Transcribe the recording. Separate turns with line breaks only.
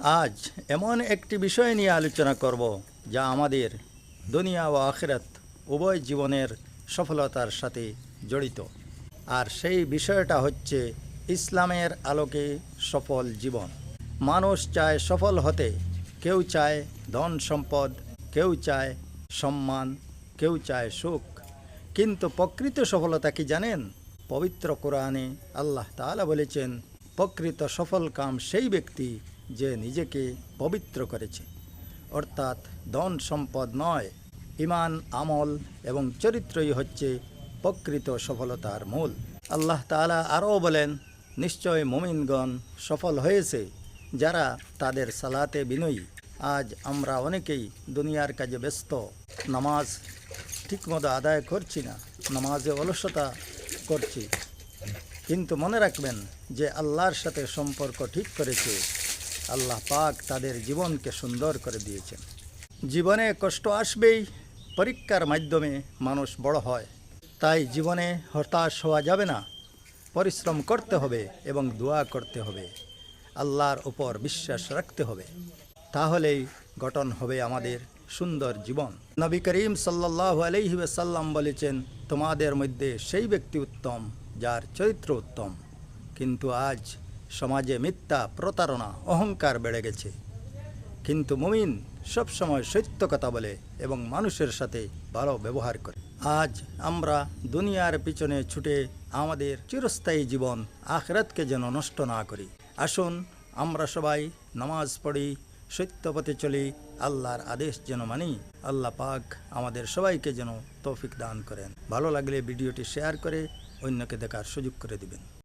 আজ এমন একটি বিষয় নিয়ে আলোচনা করব যা আমাদের দুনিয়া ও আখিরাত উভয় জীবনের সফলতার সাথে জড়িত। আর সেই বিষয়টা হচ্ছে ইসলামের আলোকে সফল জীবন। মানুষ চায় সফল হতে, কেউ চায় ধন সম্পদ, কেউ চায় সম্মান, কেউ চায় সুখ। কিন্তু প্রকৃত সফলতা কি জানেন? পবিত্র কোরআনে আল্লাহ তাআলা বলেছেন, প্রকৃত সফল কাম সেই ব্যক্তি যে নিজেকে পবিত্র করেছে। অর্থাৎ ধন সম্পদ নয়, ঈমান, আমল এবং চরিত্রই হচ্ছে প্রকৃত সফলতার মূল। আল্লাহ তাআলা আরও বলেন, নিশ্চয় মুমিনগণ সফল হয়েছে যারা তাদের সালাতে বিনয়ী। আজ আমরা অনেকেই দুনিয়ার কাজে ব্যস্ত, নামাজ ঠিকমতো আদায় করছি না, নামাজে অলসতা করছি। কিন্তু মনে রাখবেন, যে আল্লাহর সাথে সম্পর্ক ঠিক করেছে, আল্লাহ পাক তাদের জীবনকে সুন্দর করে দিয়েছেন। জীবনে কষ্ট আসবেই, পরীক্ষার মাধ্যমে মানুষ বড় হয়। তাই জীবনে হতাশ হওয়া যাবে না, পরিশ্রম করতে হবে এবং দোয়া করতে হবে, আল্লাহর উপর বিশ্বাস রাখতে হবে। তাহলেই গঠন হবে আমাদের সুন্দর জীবন। নবী করিম সাল্লাল্লাহু আলাইহি ওয়াসাল্লাম বলেছেন, তোমাদের মধ্যে সেই ব্যক্তি উত্তম যার চরিত্র উত্তম। কিন্তু আজ সমাজে মিথ্যা, প্রতারণা, অহংকার বেড়ে গেছে। কিন্তু মুমিন সবসময় সত্য কথা বলে এবং মানুষের সাথে ভালো ব্যবহার করে। আজ আমরা দুনিয়ার পিছনে ছুটে আমাদের চিরস্থায়ী জীবন আখিরাতকে যেন নষ্ট না করি। আসুন আমরা সবাই নামাজ পড়ি, সত্য পথে চলি, আল্লাহর আদেশ যেন মানি। আল্লাহ পাক আমাদের সবাইকে যেন তৌফিক দান করেন। ভালো লাগলে ভিডিওটি শেয়ার করে অন্যকে দেখার সুযোগ করে দিবেন।